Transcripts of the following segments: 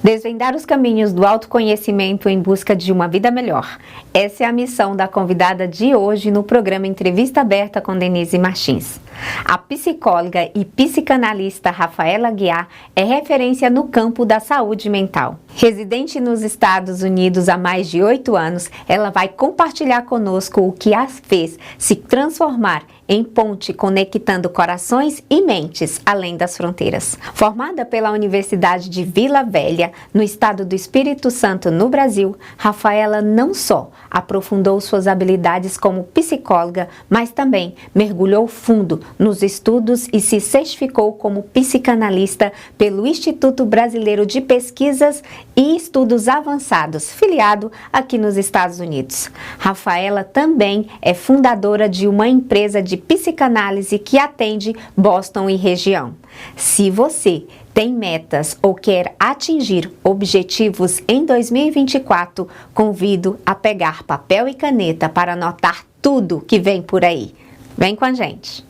Desvendar os caminhos do autoconhecimento em busca de uma vida melhor. Essa é a missão da convidada de hoje no programa Entrevista Aberta com Denise Martins. A psicóloga e psicanalista Rafaela Aguiar é referência no campo da saúde mental. Residente nos Estados Unidos há mais de 8 anos, ela vai compartilhar conosco o que a fez se transformar em ponte conectando corações e mentes além das fronteiras. Formada pela Universidade de Vila Velha, no estado do Espírito Santo, no Brasil, Rafaela não só aprofundou suas habilidades como psicóloga, mas também mergulhou fundo nos estudos e se certificou como psicanalista pelo Instituto Brasileiro de Pesquisas e Estudos Avançados, filiado aqui nos Estados Unidos. Rafaela também é fundadora de uma empresa de psicanálise que atende Boston e região. Se você tem metas ou quer atingir objetivos em 2024, convido a pegar papel e caneta para anotar tudo que vem por aí. Vem com a gente!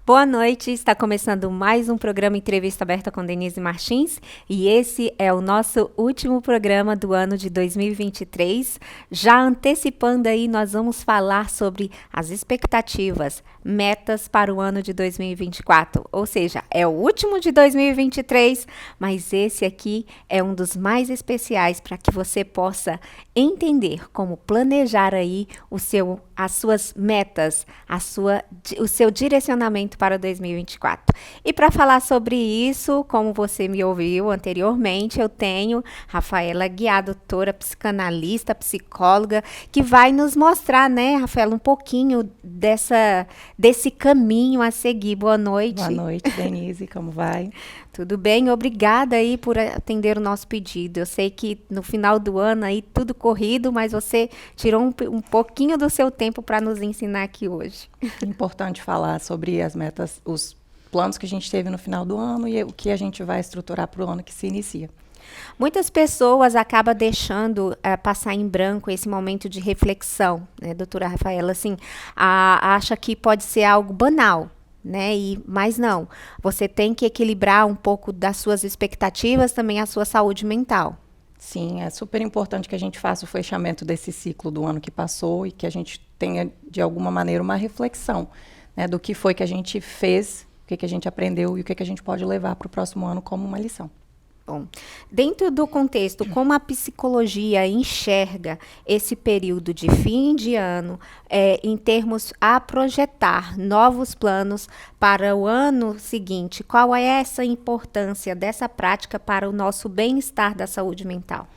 Boa noite, está começando mais um programa Entrevista Aberta com Denise Martins e esse é o nosso último programa do ano de 2023. Já antecipando aí, nós vamos falar sobre as expectativas, metas para o ano de 2024, ou seja, é o último de 2023, mas esse aqui é um dos mais especiais para que você possa entender como planejar aí as suas metas, o seu direcionamento para 2024. E para falar sobre isso, como você me ouviu anteriormente, eu tenho Rafaela Aguiar, doutora, psicanalista, psicóloga, que vai nos mostrar, né, Rafaela, um pouquinho desse caminho a seguir. Boa noite. Boa noite, Denise, como vai? Tudo bem, obrigada aí por atender o nosso pedido. Eu sei que no final do ano aí tudo corrido, mas você tirou um pouquinho do seu tempo para nos ensinar aqui hoje. É importante falar sobre as metas, os planos que a gente teve no final do ano e o que a gente vai estruturar para o ano que se inicia. Muitas pessoas acabam deixando passar em branco esse momento de reflexão, né, doutora Rafaela? Assim, acha que pode ser algo banal. Né? Mas não, você tem que equilibrar um pouco das suas expectativas, também a sua saúde mental. Sim, é super importante que a gente faça o fechamento desse ciclo do ano que passou e que a gente tenha, de alguma maneira, uma reflexão, né, do que foi que a gente fez, o que a gente aprendeu e o que a gente pode levar para o próximo ano como uma lição. Bom, dentro do contexto, como a psicologia enxerga esse período de fim de ano, em termos a projetar novos planos para o ano seguinte, qual é essa importância dessa prática para o nosso bem-estar da saúde mental?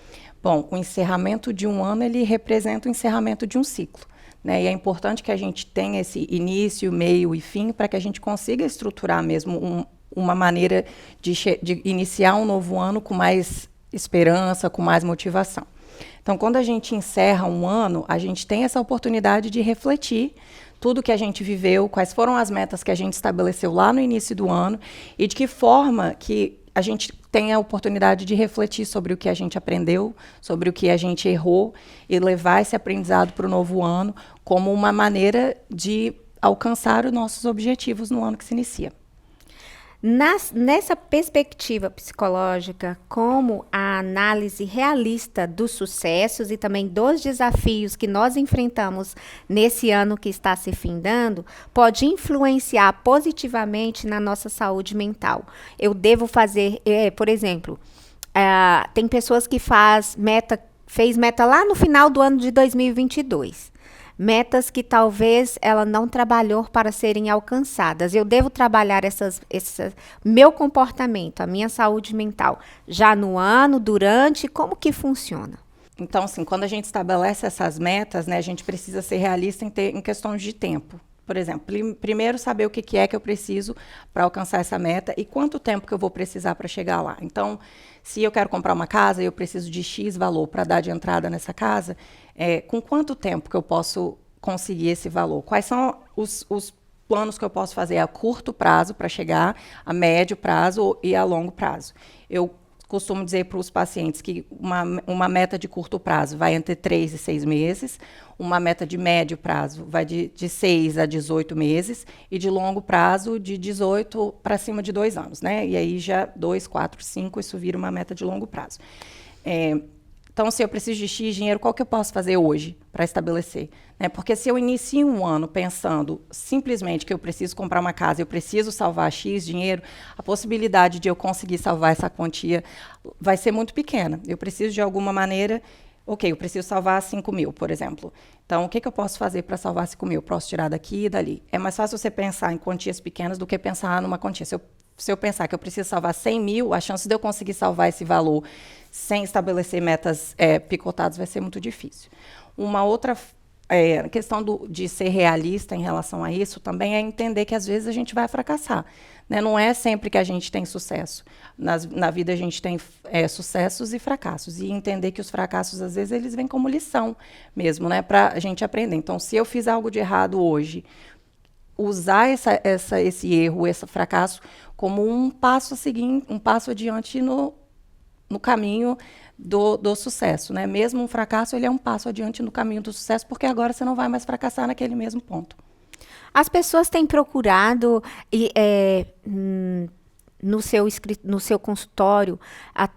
Bom, o encerramento de um ano, ele representa o encerramento de um ciclo. Né? E é importante que a gente tenha esse início, meio e fim para que a gente consiga estruturar mesmo uma maneira de iniciar um novo ano com mais esperança, com mais motivação. Então, quando a gente encerra um ano, a gente tem essa oportunidade de refletir tudo que a gente viveu, quais foram as metas que a gente estabeleceu lá no início do ano e de que forma que a gente tem a oportunidade de refletir sobre o que a gente aprendeu, sobre o que a gente errou e levar esse aprendizado para o novo ano como uma maneira de alcançar os nossos objetivos no ano que se inicia. Nessa perspectiva psicológica, como a análise realista dos sucessos e também dos desafios que nós enfrentamos nesse ano que está se findando, pode influenciar positivamente na nossa saúde mental. Eu devo fazer, por exemplo, tem pessoas que fez meta lá no final do ano de 2022. Metas que talvez ela não trabalhou para serem alcançadas. Eu devo trabalhar meu comportamento, a minha saúde mental, já no ano, durante, como que funciona? Então, assim, quando a gente estabelece essas metas, né, a gente precisa ser realista em questões de tempo. por exemplo, primeiro saber o que é que eu preciso para alcançar essa meta e quanto tempo que eu vou precisar para chegar lá. Então, se eu quero comprar uma casa e eu preciso de X valor para dar de entrada nessa casa, com quanto tempo que eu posso conseguir esse valor? Quais são os planos que eu posso fazer a curto prazo para chegar, a médio prazo e a longo prazo? Eu costumo dizer para os pacientes que uma meta de curto prazo vai entre 3 e 6 meses, uma meta de médio prazo vai de 6 a 18 meses e de longo prazo de 18 para cima de 2 anos, né? E aí já 2, 4, 5, isso vira uma meta de longo prazo. Então, se eu preciso de X dinheiro, qual que eu posso fazer hoje para estabelecer? Né? Porque se eu inicio um ano pensando simplesmente que eu preciso comprar uma casa, eu preciso salvar X dinheiro, a possibilidade de eu conseguir salvar essa quantia vai ser muito pequena. Eu preciso, de alguma maneira, eu preciso salvar 5 mil, por exemplo. Então, o que eu posso fazer para salvar 5 mil? Posso tirar daqui e dali. É mais fácil você pensar em quantias pequenas do que pensar numa quantia. Se eu pensar que eu preciso salvar 100 mil, a chance de eu conseguir salvar esse valor sem estabelecer metas picotadas vai ser muito difícil. Uma outra questão de ser realista em relação a isso também é entender que, às vezes, a gente vai fracassar. Né? Não é sempre que a gente tem sucesso. Na vida, a gente tem sucessos e fracassos. E entender que os fracassos, às vezes, eles vêm como lição mesmo, né? Para a gente aprender. Então, se eu fiz algo de errado hoje, usar esse erro, esse fracasso, como um passo seguinte, um passo adiante no caminho do sucesso, né? Mesmo um fracasso, ele é um passo adiante no caminho do sucesso, porque agora você não vai mais fracassar naquele mesmo ponto. As pessoas têm procurado no seu consultório,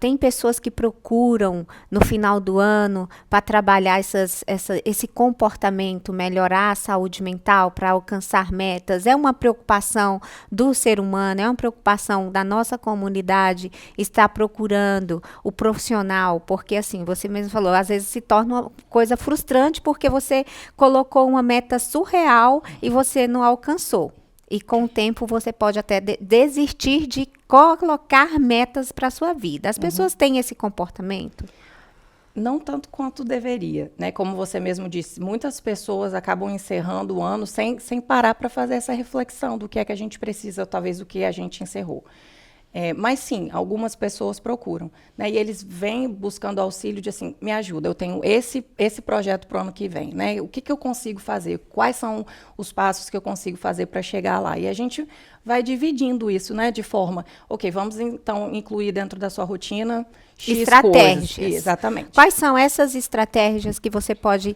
tem pessoas que procuram no final do ano para trabalhar esse comportamento, melhorar a saúde mental, para alcançar metas. É uma preocupação do ser humano, é uma preocupação da nossa comunidade estar procurando o profissional, porque assim, você mesmo falou, às vezes se torna uma coisa frustrante porque você colocou uma meta surreal e você não alcançou. E com o tempo você pode até desistir de colocar metas para a sua vida. As pessoas têm esse comportamento? Não tanto quanto deveria, né? Como você mesmo disse, muitas pessoas acabam encerrando o ano sem parar para fazer essa reflexão do que é que a gente precisa, talvez do que a gente encerrou. Mas sim, algumas pessoas procuram, né? E eles vêm buscando auxílio de assim, me ajuda, eu tenho esse projeto para o ano que vem, né? O que eu consigo fazer? Quais são os passos que eu consigo fazer para chegar lá? E a gente vai dividindo isso, né? De forma, vamos então incluir dentro da sua rotina X estratégias. Coisas. Exatamente. Quais são essas estratégias que você pode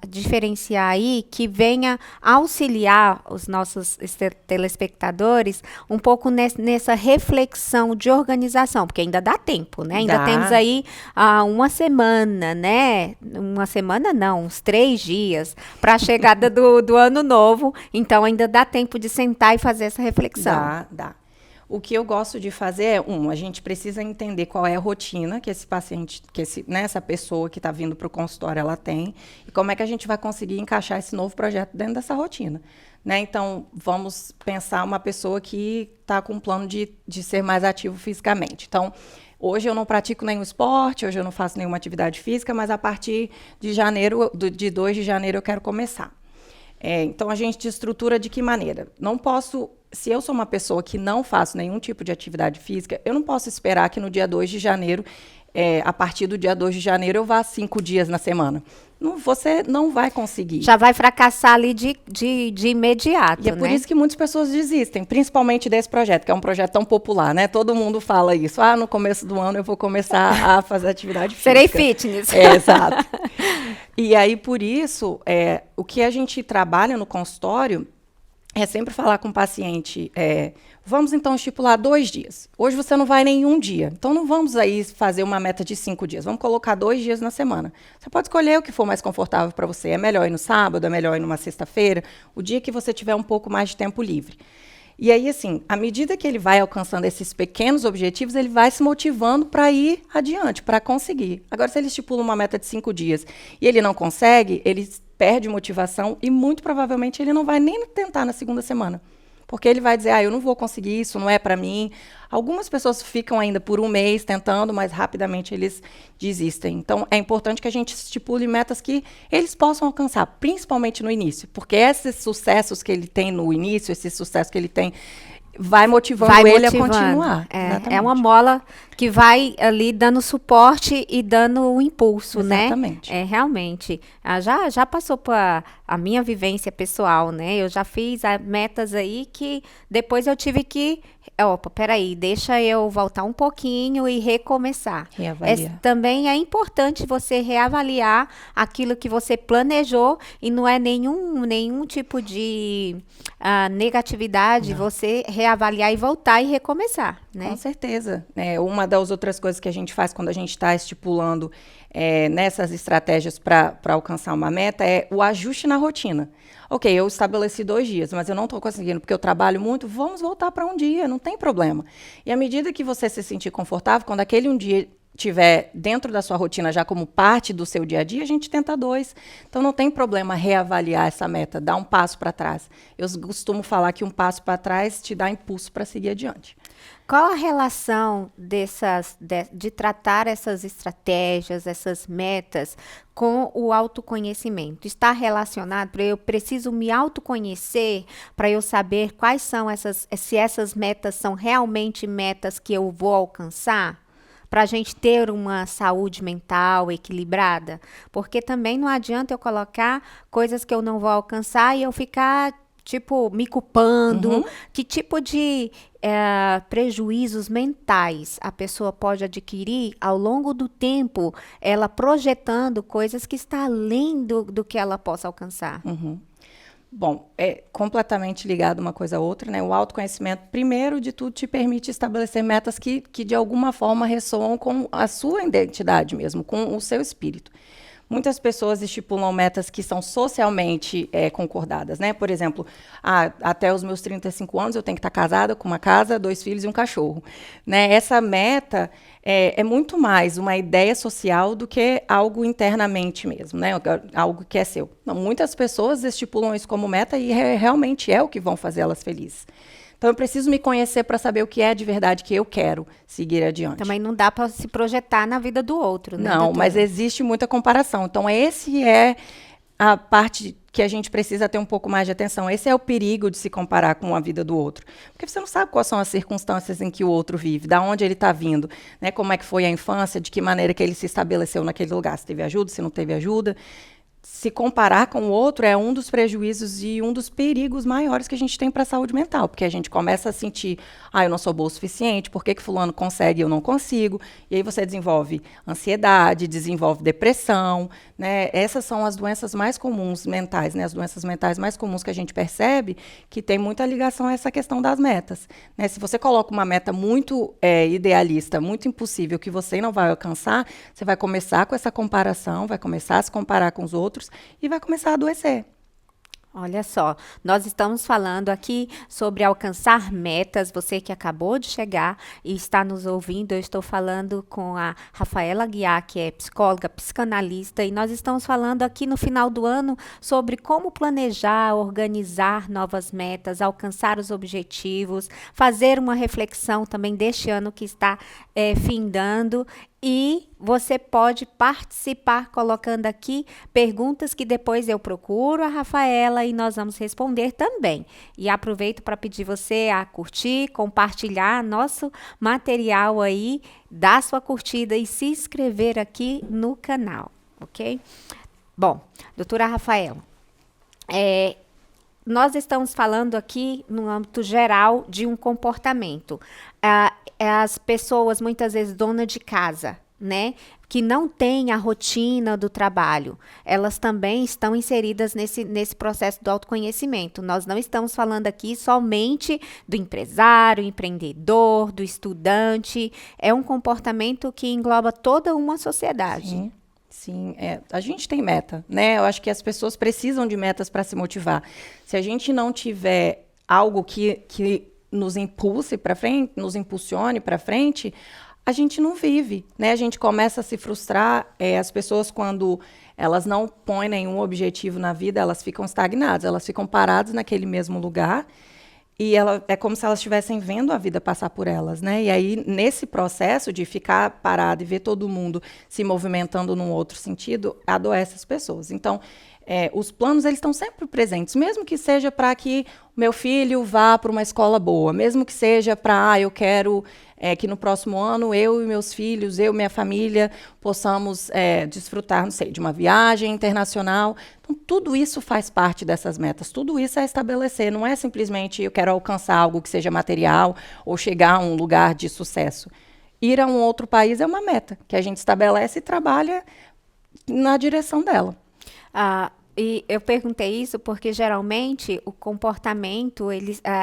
diferenciar aí, que venha auxiliar os nossos telespectadores um pouco nessa reflexão de organização, porque ainda dá tempo, né? Ainda temos aí uma semana, né? Uma semana não, uns 3 dias para a chegada do ano novo, então ainda dá tempo de sentar e fazer essa reflexão. Dá. O que eu gosto de fazer a gente precisa entender qual é a rotina que esse paciente, essa pessoa que está vindo para o consultório, ela tem, e como é que a gente vai conseguir encaixar esse novo projeto dentro dessa rotina. Né? Então, vamos pensar uma pessoa que está com um plano de ser mais ativo fisicamente. Então, hoje eu não pratico nenhum esporte, hoje eu não faço nenhuma atividade física, mas a partir de janeiro, de 2 de janeiro, eu quero começar. Então, a gente estrutura de que maneira? Não posso... Se eu sou uma pessoa que não faço nenhum tipo de atividade física, eu não posso esperar que no dia 2 de janeiro, a partir do dia 2 de janeiro, eu vá 5 dias na semana. Você não vai conseguir. Já vai fracassar ali de imediato, E é por isso que muitas pessoas desistem, principalmente desse projeto, que é um projeto tão popular, né? Todo mundo fala isso. No começo do ano eu vou começar a fazer atividade física. Serei fitness. Exato. E aí, por isso, o que a gente trabalha no consultório é sempre falar com o paciente, vamos então estipular 2 dias. Hoje você não vai nenhum dia, então não vamos aí fazer uma meta de 5 dias, vamos colocar 2 dias na semana. Você pode escolher o que for mais confortável para você, é melhor ir no sábado, é melhor ir numa sexta-feira, o dia que você tiver um pouco mais de tempo livre. E aí, assim, à medida que ele vai alcançando esses pequenos objetivos, ele vai se motivando para ir adiante, para conseguir. Agora, se ele estipula uma meta de 5 dias e ele não consegue, ele perde motivação e, muito provavelmente, ele não vai nem tentar na segunda semana. Porque ele vai dizer, eu não vou conseguir isso, não é para mim. Algumas pessoas ficam ainda por um mês tentando, mas rapidamente eles desistem. Então, é importante que a gente estipule metas que eles possam alcançar, principalmente no início. Porque esses sucessos que ele tem no início, esse sucesso que ele tem, vai motivando ele a continuar. É uma mola que vai ali dando suporte e dando o impulso, Exatamente. né? Realmente. Já passou por a minha vivência pessoal, né? Eu já fiz metas aí que depois eu tive que... Opa, peraí, deixa eu voltar um pouquinho e recomeçar. Reavaliar. Também é importante você reavaliar aquilo que você planejou e não é nenhum tipo de negatividade você reavaliar e voltar e recomeçar, né? Com certeza. Uma das outras coisas que a gente faz quando a gente está estipulando nessas estratégias para alcançar uma meta é o ajuste na rotina. Ok, eu estabeleci 2 dias, mas eu não estou conseguindo porque eu trabalho muito, vamos voltar para um dia, não tem problema. E à medida que você se sentir confortável, quando aquele um dia tiver dentro da sua rotina já como parte do seu dia a dia, a gente tenta 2. Então não tem problema reavaliar essa meta, dar um passo para trás. Eu costumo falar que um passo para trás te dá impulso para seguir adiante. Qual a relação de tratar essas estratégias, essas metas com o autoconhecimento? Está relacionado? Eu preciso me autoconhecer para eu saber quais são se essas metas são realmente metas que eu vou alcançar? Para a gente ter uma saúde mental equilibrada? Porque também não adianta eu colocar coisas que eu não vou alcançar e eu ficar me culpando. Que tipo de prejuízos mentais a pessoa pode adquirir ao longo do tempo, ela projetando coisas que está além do que ela possa alcançar? Bom, é completamente ligado uma coisa a outra, né? O autoconhecimento, primeiro de tudo, te permite estabelecer metas que de alguma forma ressoam com a sua identidade mesmo, com o seu espírito. Muitas pessoas estipulam metas que são socialmente concordadas, né? Por exemplo, até os meus 35 anos eu tenho que estar casada com uma casa, 2 filhos e um cachorro, né? Essa meta é muito mais uma ideia social do que algo internamente mesmo, né? Algo que é seu. Não, muitas pessoas estipulam isso como meta e realmente é o que vão fazer elas felizes. Então, eu preciso me conhecer para saber o que é de verdade que eu quero seguir adiante. Também não dá para se projetar na vida do outro, né? Não, mas existe muita comparação. Então, esse é a parte que a gente precisa ter um pouco mais de atenção. Esse é o perigo de se comparar com a vida do outro. Porque você não sabe quais são as circunstâncias em que o outro vive, da onde ele está vindo, né? Como é que foi a infância, de que maneira que ele se estabeleceu naquele lugar, se teve ajuda, se não teve ajuda. Se comparar com o outro é um dos prejuízos e um dos perigos maiores que a gente tem para a saúde mental, porque a gente começa a sentir, eu não sou boa o suficiente, por que fulano consegue e eu não consigo? E aí você desenvolve ansiedade, desenvolve depressão, né? Essas são as doenças mais comuns mentais, né? As doenças mentais mais comuns que a gente percebe que tem muita ligação a essa questão das metas, né? Se você coloca uma meta muito idealista, muito impossível, que você não vai alcançar, você vai começar com essa comparação, vai começar a se comparar com os outros, e vai começar a adoecer. Olha só, nós estamos falando aqui sobre alcançar metas. Você que acabou de chegar e está nos ouvindo, eu estou falando com a Rafaela Guiar, que é psicóloga, psicanalista, e nós estamos falando aqui no final do ano sobre como planejar, organizar novas metas, alcançar os objetivos, fazer uma reflexão também deste ano que está findando. E você pode participar colocando aqui perguntas que depois eu procuro a Rafaela e nós vamos responder também. E aproveito para pedir você a curtir, compartilhar nosso material aí, dar sua curtida e se inscrever aqui no canal, ok? Bom, doutora Rafaela, nós estamos falando aqui no âmbito geral de um comportamento. As pessoas, muitas vezes, donas de casa, né, que não têm a rotina do trabalho, elas também estão inseridas nesse processo do autoconhecimento. Nós não estamos falando aqui somente do empresário, empreendedor, do estudante. É um comportamento que engloba toda uma sociedade. Sim, a gente tem meta, né? Eu acho que as pessoas precisam de metas para se motivar. Se a gente não tiver algo que nos impulse para frente, nos impulsione para frente, a gente não vive, né? A gente começa a se frustrar. As pessoas, quando elas não põem nenhum objetivo na vida, elas ficam estagnadas, elas ficam paradas naquele mesmo lugar. E é como se elas estivessem vendo a vida passar por elas, né? E aí, nesse processo de ficar parado e ver todo mundo se movimentando num outro sentido, adoece as pessoas. Então, os planos, eles estão sempre presentes, mesmo que seja para que o meu filho vá para uma escola boa, mesmo que seja para, eu quero que no próximo ano eu e meus filhos, eu e minha família, possamos desfrutar, não sei, de uma viagem internacional. Então, tudo isso faz parte dessas metas, tudo isso é estabelecer, não é simplesmente eu quero alcançar algo que seja material ou chegar a um lugar de sucesso. Ir a um outro país é uma meta que a gente estabelece e trabalha na direção dela. E eu perguntei isso porque geralmente o comportamento,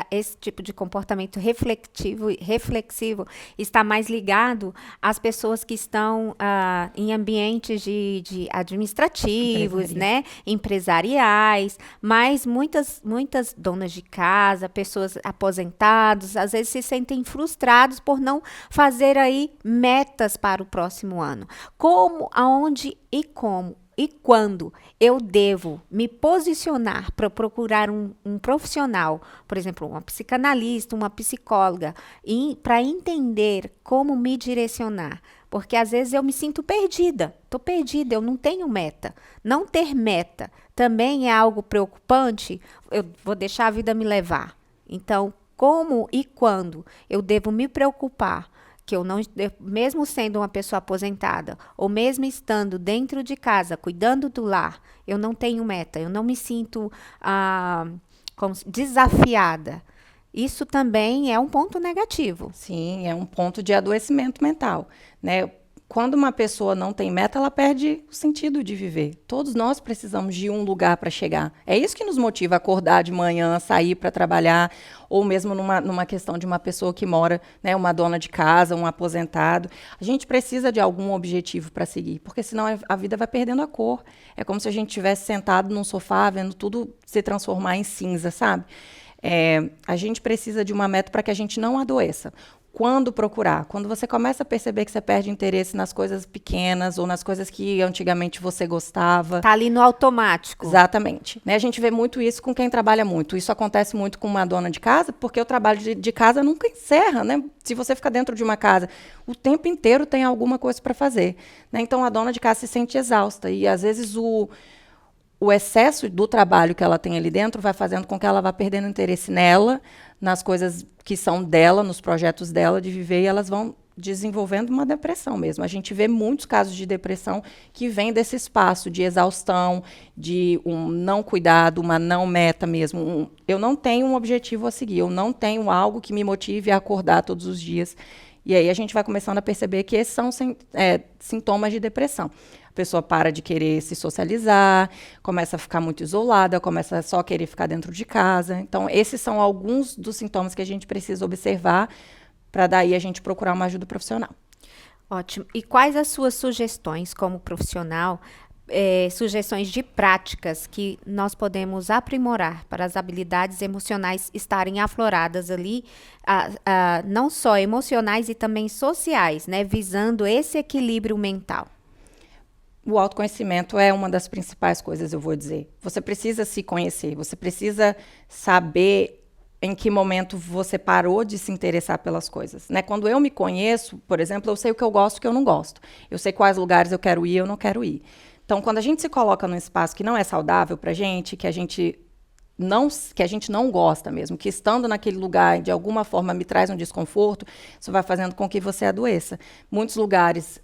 esse tipo de comportamento reflexivo está mais ligado às pessoas que estão em ambientes de administrativos, né, empresariais, mas muitas donas de casa, pessoas aposentadas, às vezes se sentem frustrados por não fazer aí metas para o próximo ano. Como, aonde e como e quando eu devo me posicionar para procurar um profissional, por exemplo, uma psicanalista, uma psicóloga, para entender como me direcionar? Porque às vezes eu me sinto perdida, estou perdida, eu não tenho meta. Não ter meta também é algo preocupante, eu vou deixar a vida me levar. Então, como e quando eu devo me preocupar? Que eu não, mesmo sendo uma pessoa aposentada, ou mesmo estando dentro de casa, cuidando do lar, eu não tenho meta, eu não me sinto desafiada. Isso também é um ponto negativo. Sim, é um ponto de adoecimento mental, né? Quando uma pessoa não tem meta, ela perde o sentido de viver. Todos nós precisamos de um lugar para chegar. É isso que nos motiva a acordar de manhã, sair para trabalhar, ou mesmo numa questão de uma pessoa que mora, né, uma dona de casa, um aposentado. A gente precisa de algum objetivo para seguir, porque senão a vida vai perdendo a cor. É como se a gente estivesse sentado num sofá, vendo tudo se transformar em cinza, sabe? A gente precisa de uma meta para que a gente não adoeça. Quando procurar? Quando você começa a perceber que você perde interesse nas coisas pequenas ou nas coisas que antigamente você gostava. Tá ali no automático. Exatamente. Né? A gente vê muito isso com quem trabalha muito. Isso acontece muito com uma dona de casa, porque o trabalho de casa nunca encerra, né? Se você fica dentro de uma casa, o tempo inteiro tem alguma coisa para fazer. Né? Então, a dona de casa se sente exausta. E, às vezes, o excesso do trabalho que ela tem ali dentro vai fazendo com que ela vá perdendo interesse nela, nas coisas que são dela, nos projetos dela de viver, e elas vão desenvolvendo uma depressão mesmo. A gente vê muitos casos de depressão que vêm desse espaço de exaustão, de um não cuidado, uma não meta mesmo. Eu não tenho um objetivo a seguir, eu não tenho algo que me motive a acordar todos os dias. E aí a gente vai começando a perceber que esses são sintomas de depressão. A pessoa para de querer se socializar, começa a ficar muito isolada, começa a só querer ficar dentro de casa. Então, esses são alguns dos sintomas que a gente precisa observar para daí a gente procurar uma ajuda profissional. Ótimo. E quais as suas sugestões como profissional, sugestões de práticas que nós podemos aprimorar para as habilidades emocionais estarem afloradas ali, não só emocionais e também sociais, né, visando esse equilíbrio mental? O autoconhecimento é uma das principais coisas, eu vou dizer. Você precisa se conhecer, você precisa saber em que momento você parou de se interessar pelas coisas. Né? Quando eu me conheço, por exemplo, eu sei o que eu gosto e o que eu não gosto. Eu sei quais lugares eu quero ir e eu não quero ir. Então, quando a gente se coloca num espaço que não é saudável para a gente, que a gente não gosta mesmo, que estando naquele lugar, de alguma forma, me traz um desconforto, isso vai fazendo com que você adoeça.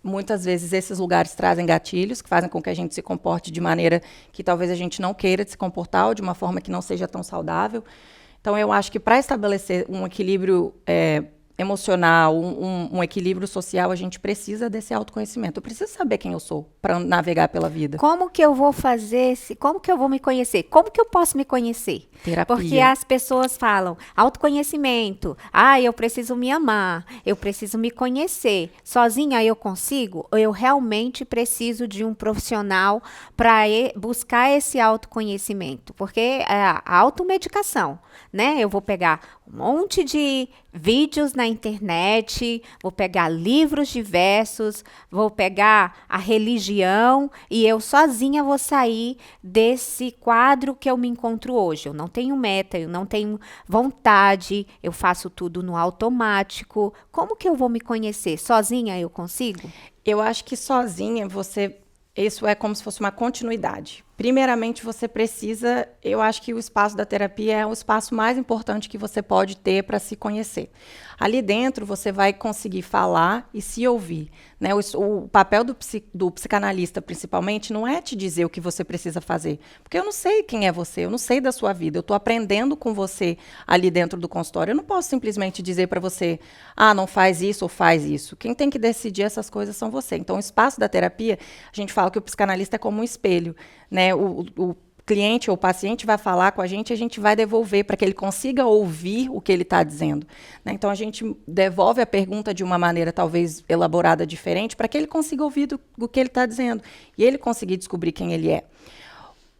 Muitas vezes, esses lugares trazem gatilhos, que fazem com que a gente se comporte de maneira que talvez a gente não queira se comportar, ou de uma forma que não seja tão saudável. Então, eu acho que para estabelecer um equilíbrio emocional, um equilíbrio social, a gente precisa desse autoconhecimento. Eu preciso saber quem eu sou para navegar pela vida. Como que eu vou fazer? Como que eu vou me conhecer? Como que eu posso me conhecer? Terapia. Porque as pessoas falam autoconhecimento. Eu preciso me amar. Eu preciso me conhecer. Sozinha eu consigo? Ou eu realmente preciso de um profissional para buscar esse autoconhecimento? Porque é a automedicação, né? Eu vou pegar um monte de vídeos na internet, vou pegar livros diversos, vou pegar a religião e eu sozinha vou sair desse quadro que eu me encontro hoje. Eu não tenho meta, eu não tenho vontade, eu faço tudo no automático. Como que eu vou me conhecer? Sozinha eu consigo? Eu acho que sozinha isso é como se fosse uma continuidade. Primeiramente, você precisa, eu acho que o espaço da terapia é o espaço mais importante que você pode ter para se conhecer. Ali dentro, você vai conseguir falar e se ouvir, né? O papel do psicanalista, principalmente, não é te dizer o que você precisa fazer, porque eu não sei quem é você, eu não sei da sua vida, eu estou aprendendo com você ali dentro do consultório. Eu não posso simplesmente dizer para você, não faz isso ou faz isso. Quem tem que decidir essas coisas são você. Então, o espaço da terapia, a gente fala que o psicanalista é como um espelho, né? O cliente ou o paciente vai falar com a gente vai devolver para que ele consiga ouvir o que ele está dizendo, né? Então, a gente devolve a pergunta de uma maneira talvez elaborada diferente para que ele consiga ouvir do que ele está dizendo e ele conseguir descobrir quem ele é.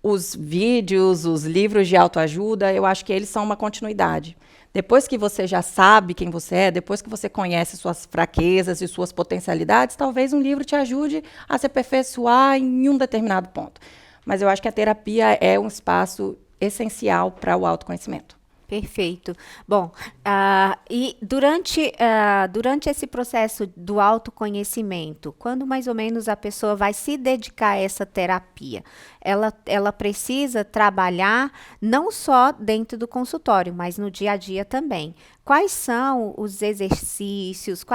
Os vídeos, os livros de autoajuda, eu acho que eles são uma continuidade. Depois que você já sabe quem você é, depois que você conhece suas fraquezas e suas potencialidades, talvez um livro te ajude a se aperfeiçoar em um determinado ponto. Mas eu acho que a terapia é um espaço essencial para o autoconhecimento. Perfeito. Bom, e durante esse processo do autoconhecimento, quando mais ou menos a pessoa vai se dedicar a essa terapia, ela precisa trabalhar não só dentro do consultório, mas no dia a dia também. Quais são os exercícios,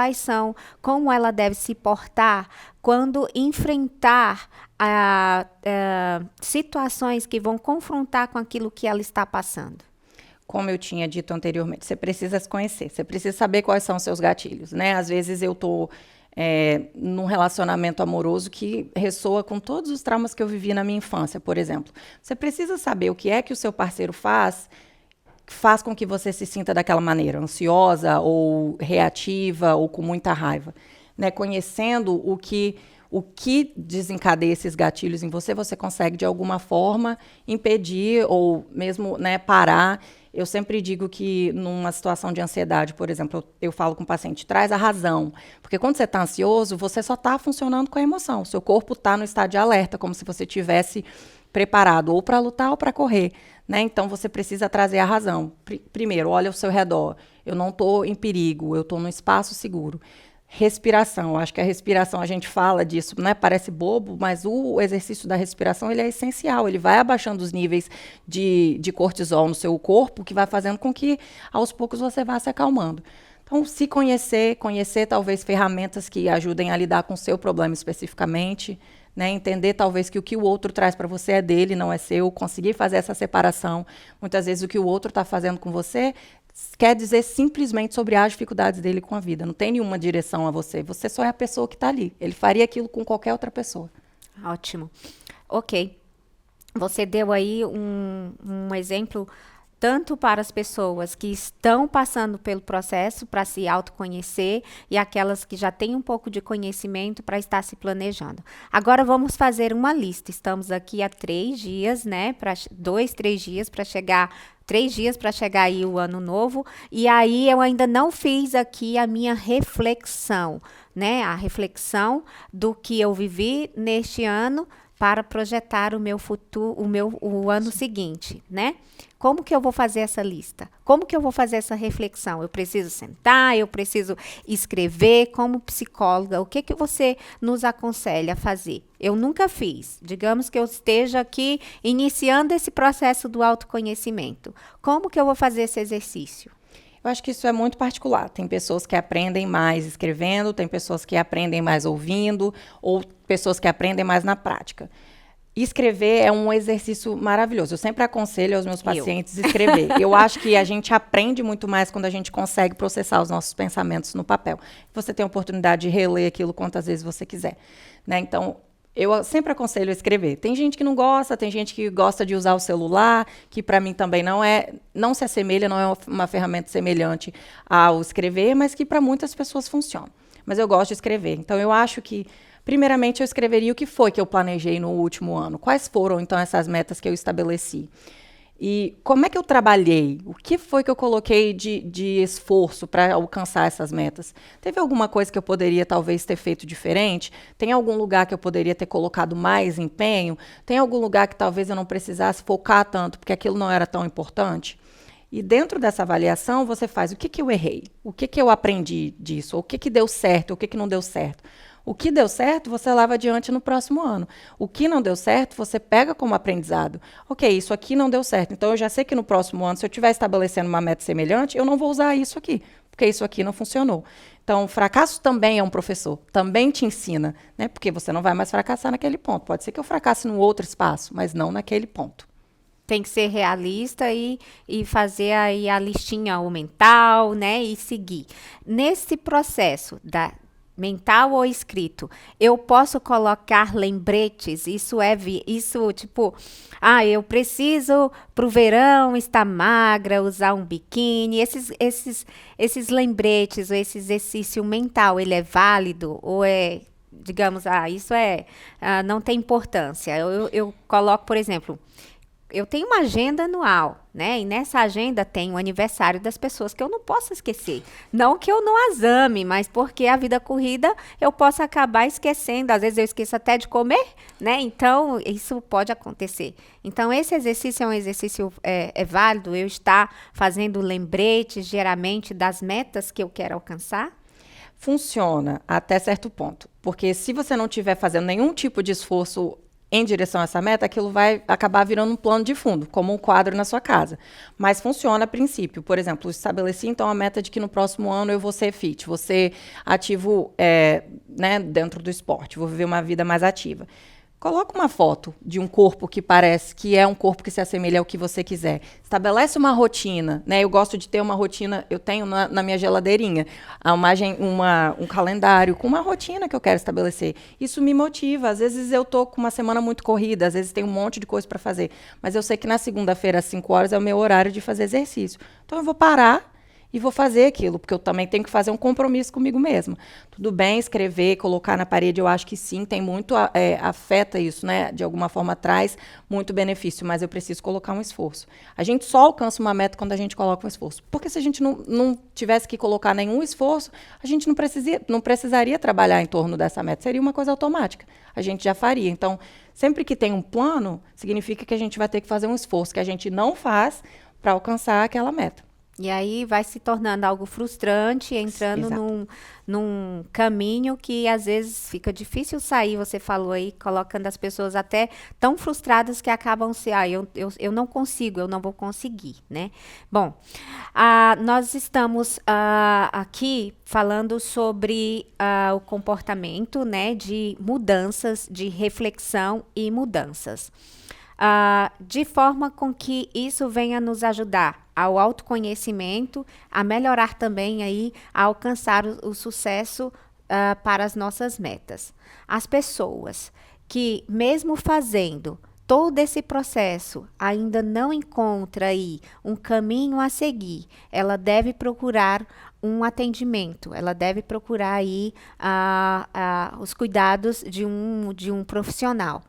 como ela deve se portar quando enfrentar situações que vão confrontar com aquilo que ela está passando? Como eu tinha dito anteriormente, você precisa se conhecer, você precisa saber quais são os seus gatilhos, né? Às vezes eu estou num relacionamento amoroso que ressoa com todos os traumas que eu vivi na minha infância, por exemplo. Você precisa saber o que é que o seu parceiro faz com que você se sinta daquela maneira, ansiosa ou reativa ou com muita raiva, né? Conhecendo o que desencadeia esses gatilhos em você, você consegue de alguma forma impedir ou mesmo, né, parar. Eu sempre digo que numa situação de ansiedade, por exemplo, eu falo com o paciente, traz a razão. Porque quando você está ansioso, você só está funcionando com a emoção. O seu corpo está no estado de alerta, como se você tivesse preparado ou para lutar ou para correr, né? Então, você precisa trazer a razão. Primeiro, olha ao seu redor. Eu não estou em perigo, eu estou num espaço seguro. Respiração, acho que a respiração, a gente fala disso, né? Parece bobo, mas o exercício da respiração ele é essencial, ele vai abaixando os níveis de cortisol no seu corpo, que vai fazendo com que, aos poucos, você vá se acalmando. Então, se conhecer talvez ferramentas que ajudem a lidar com o seu problema especificamente, né? Entender talvez que o que o outro traz para você é dele, não é seu, conseguir fazer essa separação. Muitas vezes o que o outro está fazendo com você quer dizer simplesmente sobre as dificuldades dele com a vida. Não tem nenhuma direção a você. Você só é a pessoa que está ali. Ele faria aquilo com qualquer outra pessoa. Ótimo. Ok. Você deu aí um exemplo tanto para as pessoas que estão passando pelo processo para se autoconhecer e aquelas que já têm um pouco de conhecimento para estar se planejando. Agora vamos fazer uma lista. Estamos aqui há 3 dias, né? 2, 3 dias para chegar 3 dias para chegar aí o ano novo, e aí eu ainda não fiz aqui a minha reflexão, né? A reflexão do que eu vivi neste ano para projetar o meu futuro, o ano seguinte, né? Como que eu vou fazer essa lista? Como que eu vou fazer essa reflexão? Eu preciso sentar, eu preciso escrever como psicóloga. O que você nos aconselha a fazer? Eu nunca fiz. Digamos que eu esteja aqui iniciando esse processo do autoconhecimento. Como que eu vou fazer esse exercício? Eu acho que isso é muito particular. Tem pessoas que aprendem mais escrevendo, tem pessoas que aprendem mais ouvindo, ou pessoas que aprendem mais na prática. Escrever é um exercício maravilhoso. Eu sempre aconselho aos meus pacientes escrever. Eu acho que a gente aprende muito mais quando a gente consegue processar os nossos pensamentos no papel. Você tem a oportunidade de reler aquilo quantas vezes você quiser, né? Então, eu sempre aconselho a escrever. Tem gente que não gosta, tem gente que gosta de usar o celular, que para mim também não se assemelha, não é uma ferramenta semelhante ao escrever, mas que para muitas pessoas funciona. Mas eu gosto de escrever. Então, eu acho que primeiramente, eu escreveria o que foi que eu planejei no último ano. Quais foram, então, essas metas que eu estabeleci? E como é que eu trabalhei? O que foi que eu coloquei de esforço para alcançar essas metas? Teve alguma coisa que eu poderia talvez ter feito diferente? Tem algum lugar que eu poderia ter colocado mais empenho? Tem algum lugar que talvez eu não precisasse focar tanto, porque aquilo não era tão importante? E dentro dessa avaliação, você faz o que eu errei? O que eu aprendi disso? O que deu certo? O que não deu certo? O que deu certo, você leva adiante no próximo ano. O que não deu certo, você pega como aprendizado. Ok, isso aqui não deu certo. Então, eu já sei que no próximo ano, se eu estiver estabelecendo uma meta semelhante, eu não vou usar isso aqui, porque isso aqui não funcionou. Então, fracasso também é um professor, também te ensina, né? Porque você não vai mais fracassar naquele ponto. Pode ser que eu fracasse num outro espaço, mas não naquele ponto. Tem que ser realista e fazer aí a listinha o mental, né? E seguir. Nesse processo da mental ou escrito, eu posso colocar lembretes, isso tipo, eu preciso pro verão estar magra, usar um biquíni, esses lembretes, ou esse exercício mental, ele é válido ou é, digamos, não tem importância. Eu coloco, por exemplo, eu tenho uma agenda anual, né? E nessa agenda tem o aniversário das pessoas que eu não posso esquecer. Não que eu não as ame, mas porque a vida corrida eu posso acabar esquecendo. Às vezes eu esqueço até de comer, né? Então, isso pode acontecer. Então, esse exercício é um exercício é válido, eu estar fazendo lembretes diariamente das metas que eu quero alcançar? Funciona até certo ponto. Porque se você não estiver fazendo nenhum tipo de esforço em direção a essa meta, aquilo vai acabar virando um plano de fundo, como um quadro na sua casa. Mas funciona a princípio. Por exemplo, estabeleci então a meta de que no próximo ano eu vou ser fit, vou ser ativo né, dentro do esporte, vou viver uma vida mais ativa. Coloca uma foto de um corpo que parece que é um corpo que se assemelha ao que você quiser. Estabelece uma rotina, né? Eu gosto de ter uma rotina, eu tenho na minha geladeirinha um calendário com uma rotina que eu quero estabelecer. Isso me motiva. Às vezes eu tô com uma semana muito corrida, às vezes tem um monte de coisa para fazer, mas eu sei que na segunda-feira às 5 horas é o meu horário de fazer exercício. Então eu vou parar e vou fazer aquilo, porque eu também tenho que fazer um compromisso comigo mesma. Tudo bem escrever, colocar na parede, eu acho que sim, tem muito, afeta isso, né? De alguma forma traz muito benefício, mas eu preciso colocar um esforço. A gente só alcança uma meta quando a gente coloca um esforço. Porque se a gente não tivesse que colocar nenhum esforço, a gente não precisaria trabalhar em torno dessa meta. Seria uma coisa automática. A gente já faria. Então, sempre que tem um plano, significa que a gente vai ter que fazer um esforço que a gente não faz para alcançar aquela meta. E aí vai se tornando algo frustrante, entrando num caminho que às vezes fica difícil sair. Você falou aí, colocando as pessoas até tão frustradas que acabam se, eu não consigo, eu não vou conseguir, né? Bom, nós estamos aqui falando sobre o comportamento, né, de mudanças, de reflexão e mudanças. De forma com que isso venha nos ajudar ao autoconhecimento, a melhorar também aí, a alcançar o sucesso para as nossas metas. As pessoas que, mesmo fazendo todo esse processo, ainda não encontra aí um caminho a seguir, ela deve procurar um atendimento, ela deve procurar aí os cuidados de um profissional.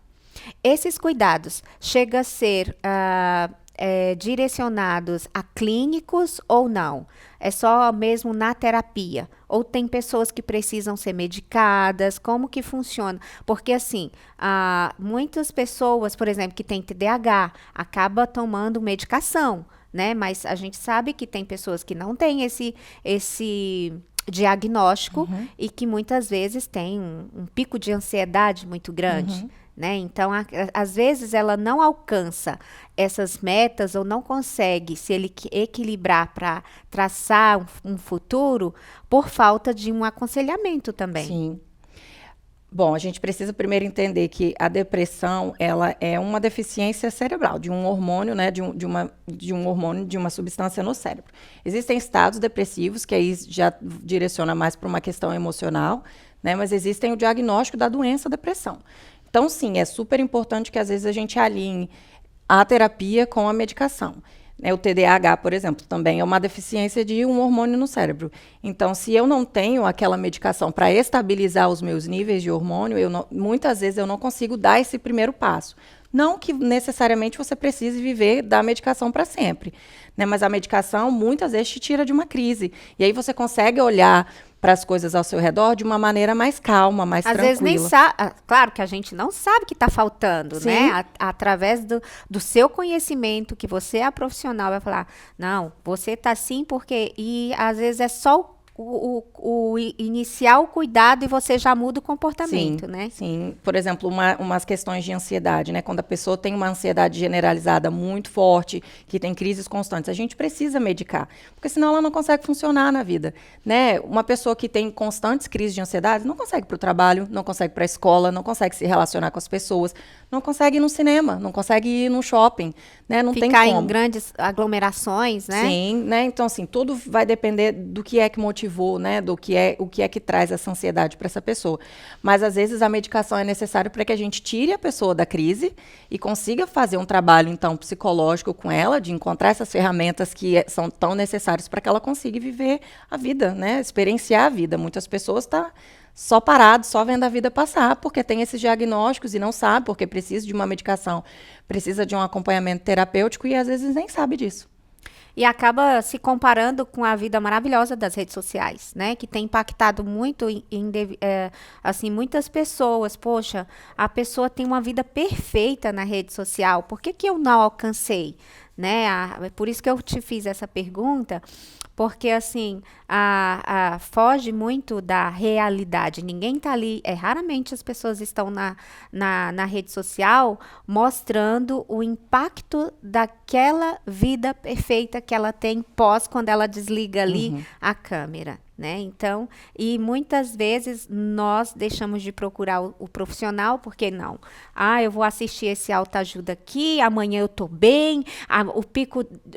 Esses cuidados chegam a ser direcionados a clínicos ou não? É só mesmo na terapia? Ou tem pessoas que precisam ser medicadas? Como que funciona? Porque assim, muitas pessoas, por exemplo, que têm TDAH, acabam tomando medicação, né? Mas a gente sabe que tem pessoas que não têm esse diagnóstico e que muitas vezes têm um pico de ansiedade muito grande. Né? Então, às vezes ela não alcança essas metas ou não consegue se equilibrar para traçar um futuro por falta de um aconselhamento também. Sim. Bom, a gente precisa primeiro entender que a depressão, ela é uma deficiência cerebral de um hormônio, né, de um hormônio, de uma substância no cérebro. Existem estados depressivos, que aí já direciona mais para uma questão emocional, né, mas existem o diagnóstico da doença depressão. Então, sim, é super importante que às vezes a gente alinhe a terapia com a medicação. O TDAH, por exemplo, também é uma deficiência de um hormônio no cérebro. Então, se eu não tenho aquela medicação para estabilizar os meus níveis de hormônio, muitas vezes eu não consigo dar esse primeiro passo. Não que necessariamente você precise viver da medicação para sempre, né? Mas a medicação muitas vezes te tira de uma crise. E aí você consegue olhar para as coisas ao seu redor de uma maneira mais calma, mais Às tranquila. vezes nem sabe, claro que a gente não sabe que está faltando, Sim. né? Através do seu conhecimento, que você é a profissional, vai falar, não, você está assim porque... E às vezes é só iniciar o cuidado e você já muda o comportamento, Sim, né? sim. Por exemplo, umas questões de ansiedade, né? Quando a pessoa tem uma ansiedade generalizada muito forte, que tem crises constantes, a gente precisa medicar, porque senão ela não consegue funcionar na vida, né? Uma pessoa que tem constantes crises de ansiedade não consegue ir para o trabalho, não consegue ir para a escola, não consegue se relacionar com as pessoas, não consegue ir no cinema, não consegue ir no shopping, né? Não tem Ficar como. em grandes aglomerações, né? Sim, né? Então, assim, tudo vai depender do que é que motivou, né? O que é que traz essa ansiedade para essa pessoa. Mas, às vezes, a medicação é necessária para que a gente tire a pessoa da crise e consiga fazer um trabalho, então, psicológico com ela, de encontrar essas ferramentas que são tão necessárias para que ela consiga viver a vida, né? Experienciar a vida. Muitas pessoas estão só parado, só vendo a vida passar, porque tem esses diagnósticos e não sabe, porque precisa de uma medicação, precisa de um acompanhamento terapêutico e às vezes nem sabe disso. E acaba se comparando com a vida maravilhosa das redes sociais, né? Que tem impactado muito assim, muitas pessoas. Poxa, a pessoa tem uma vida perfeita na rede social. Por que que eu não alcancei? Né? Por isso que eu te fiz essa pergunta, porque assim, foge muito da realidade. Ninguém está ali, raramente as pessoas estão na rede social mostrando o impacto daquela vida perfeita que ela tem quando ela desliga ali a câmera. Né? Então, e muitas vezes nós deixamos de procurar o profissional, porque não? Eu vou assistir esse autoajuda aqui, amanhã eu tô bem, o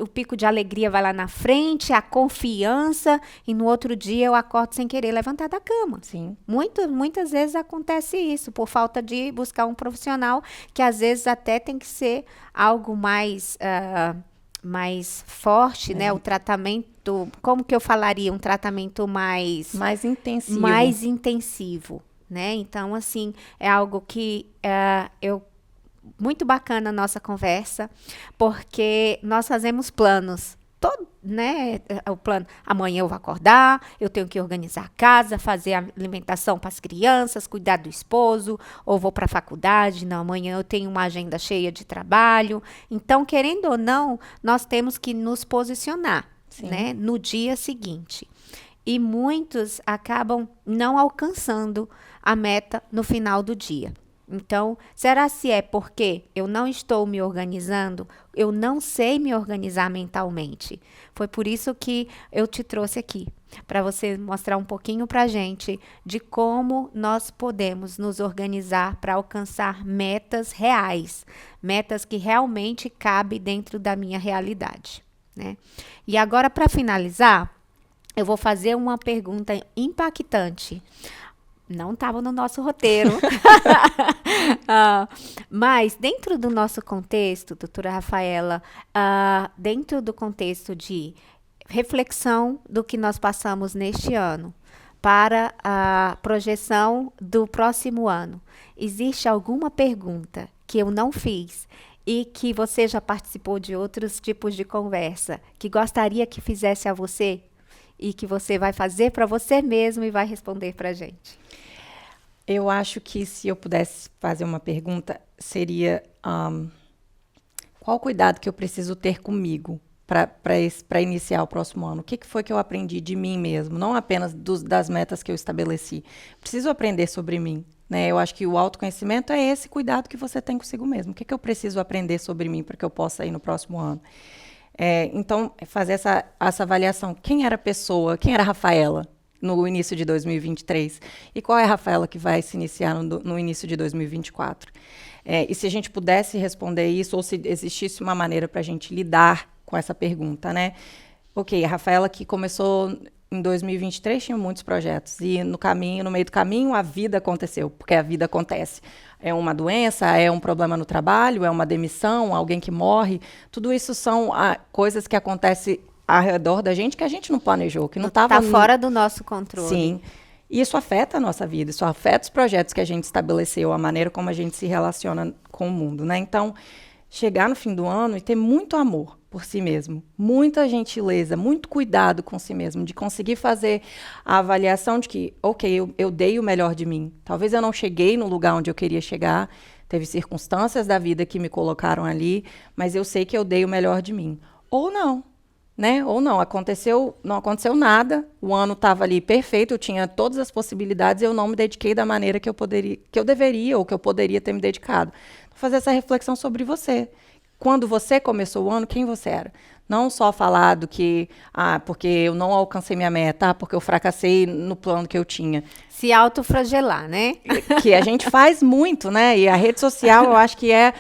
pico de alegria vai lá na frente, a confiança, e no outro dia eu acordo sem querer levantar da cama. Sim. Muitas vezes acontece isso, por falta de buscar um profissional, que às vezes até tem que ser algo mais forte, né? O tratamento, como que eu falaria? Um tratamento mais intensivo. Mais intensivo, né? Então, assim, é algo que muito bacana a nossa conversa, porque nós fazemos planos. Né, o plano, amanhã eu vou acordar, eu tenho que organizar a casa, fazer a alimentação para as crianças, cuidar do esposo, ou vou para a faculdade, não, amanhã eu tenho uma agenda cheia de trabalho. Então, querendo ou não, nós temos que nos posicionar, né, no dia seguinte. E muitos acabam não alcançando a meta no final do dia. Então, será se é porque eu não estou me organizando? Eu não sei me organizar mentalmente. Foi por isso que eu te trouxe aqui, para você mostrar um pouquinho para a gente de como nós podemos nos organizar para alcançar metas reais, metas que realmente cabem dentro da minha realidade, né? E agora, para finalizar, eu vou fazer uma pergunta impactante. Não estava no nosso roteiro. Mas dentro do nosso contexto, doutora Rafaela, dentro do contexto de reflexão do que nós passamos neste ano para a projeção do próximo ano, existe alguma pergunta que eu não fiz e que você já participou de outros tipos de conversa, que gostaria que fizesse a você e que você vai fazer para você mesmo e vai responder para a gente? Eu acho que se eu pudesse fazer uma pergunta, seria qual o cuidado que eu preciso ter comigo para iniciar o próximo ano? O que foi que eu aprendi de mim mesmo? Não apenas das metas que eu estabeleci. Preciso aprender sobre mim. Né? Eu acho que o autoconhecimento é esse cuidado que você tem consigo mesmo. O que eu preciso aprender sobre mim para que eu possa ir no próximo ano? Então, fazer essa avaliação. Quem era a pessoa? Quem era a Rafaela no início de 2023? E qual é a Rafaela que vai se iniciar no início de 2024? E se a gente pudesse responder isso, ou se existisse uma maneira para a gente lidar com essa pergunta, né? Ok, a Rafaela que começou em 2023 tinha muitos projetos, e no meio do caminho, a vida aconteceu, porque a vida acontece. É uma doença, é um problema no trabalho, é uma demissão, alguém que morre. Tudo isso são coisas que acontecem ao redor da gente que a gente não planejou, que não estava... Está fora do nosso controle. Sim. E isso afeta a nossa vida, isso afeta os projetos que a gente estabeleceu, a maneira como a gente se relaciona com o mundo, né? Então, chegar no fim do ano e ter muito amor por si mesmo, muita gentileza, muito cuidado com si mesmo, de conseguir fazer a avaliação de que, ok, eu dei o melhor de mim. Talvez eu não cheguei no lugar onde eu queria chegar, teve circunstâncias da vida que me colocaram ali, mas eu sei que eu dei o melhor de mim. Ou não. Né? Ou não, não aconteceu nada, o ano estava ali perfeito, eu tinha todas as possibilidades e eu não me dediquei da maneira que eu deveria ou que eu poderia ter me dedicado. Fazer essa reflexão sobre você. Quando você começou o ano, quem você era? Não só falar do que, porque eu não alcancei minha meta, porque eu fracassei no plano que eu tinha. Se autoflagelar, né? Que a gente faz muito, né? E a rede social, eu acho que é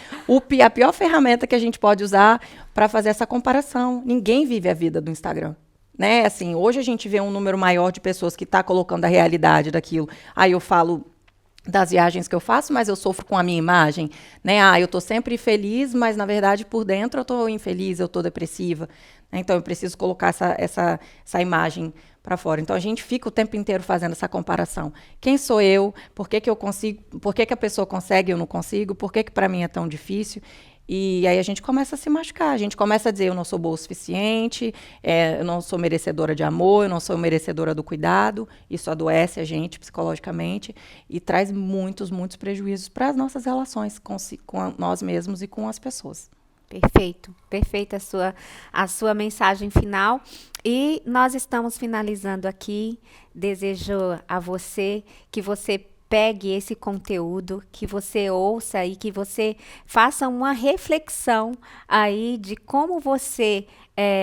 a pior ferramenta que a gente pode usar para fazer essa comparação. Ninguém vive a vida do Instagram. Né? Assim, hoje a gente vê um número maior de pessoas que está colocando a realidade daquilo. Aí eu falo das viagens que eu faço, mas eu sofro com a minha imagem, né? Eu estou sempre feliz, mas na verdade por dentro eu estou infeliz, eu estou depressiva. Né? Então eu preciso colocar essa imagem para fora. Então a gente fica o tempo inteiro fazendo essa comparação. Quem sou eu? Por que eu consigo? Por que a pessoa consegue e eu não consigo? Por que para mim é tão difícil? E aí a gente começa a se machucar, a gente começa a dizer eu não sou boa o suficiente, eu não sou merecedora de amor, eu não sou merecedora do cuidado. Isso adoece a gente psicologicamente e traz muitos prejuízos para as nossas relações com nós mesmos e com as pessoas. Perfeito, perfeita a sua mensagem final. E nós estamos finalizando aqui. Desejo a você que você pegue esse conteúdo, que você ouça e que você faça uma reflexão aí de como você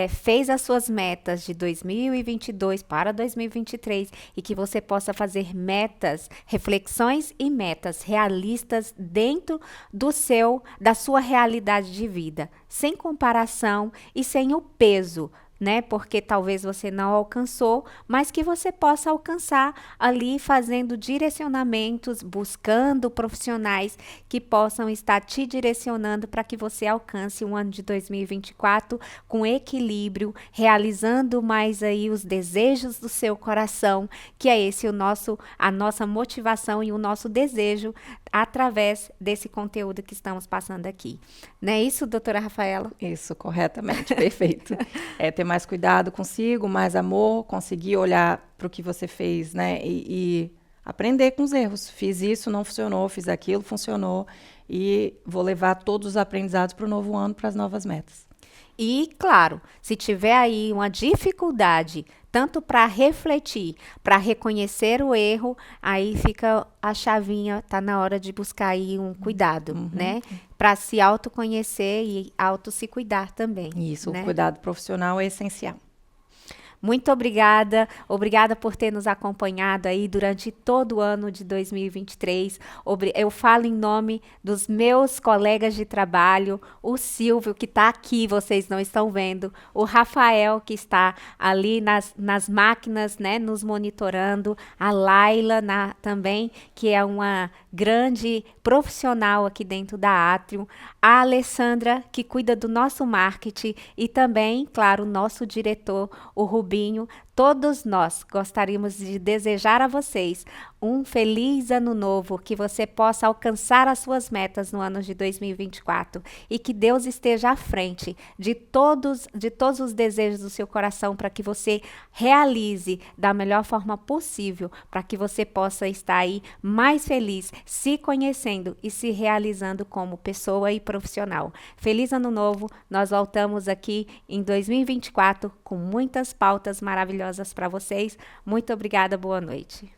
fez as suas metas de 2022 para 2023 e que você possa fazer metas, reflexões e metas realistas dentro da sua realidade de vida, sem comparação e sem o peso, né? Porque talvez você não alcançou, mas que você possa alcançar ali fazendo direcionamentos, buscando profissionais que possam estar te direcionando para que você alcance um ano de 2024 com equilíbrio, realizando mais aí os desejos do seu coração, que é esse a nossa motivação e o nosso desejo através desse conteúdo que estamos passando aqui. Não é isso, doutora Rafaela? Isso, corretamente, perfeito. Ter mais cuidado consigo, mais amor, conseguir olhar para o que você fez, né? E aprender com os erros. Fiz isso, não funcionou, fiz aquilo, funcionou. E vou levar todos os aprendizados para o novo ano, para as novas metas. E, claro, se tiver aí uma dificuldade, tanto para refletir, para reconhecer o erro, aí fica a chavinha, tá na hora de buscar aí um cuidado, né? Para se autoconhecer e se cuidar também. Isso, né? O cuidado profissional é essencial. Muito obrigada por ter nos acompanhado aí durante todo o ano de 2023. Eu falo em nome dos meus colegas de trabalho, o Silvio, que está aqui, vocês não estão vendo, o Rafael, que está ali nas máquinas, né, nos monitorando, a Laila também, que é uma grande profissional aqui dentro da Atrium, a Alessandra, que cuida do nosso marketing, e também, claro, o nosso diretor, o Rubinho. Todos nós gostaríamos de desejar a vocês um feliz ano novo, que você possa alcançar as suas metas no ano de 2024 e que Deus esteja à frente de todos os desejos do seu coração para que você realize da melhor forma possível, para que você possa estar aí mais feliz, se conhecendo e se realizando como pessoa e profissional. Feliz ano novo, nós voltamos aqui em 2024 com muitas pautas maravilhosas para vocês. Muito obrigada, boa noite.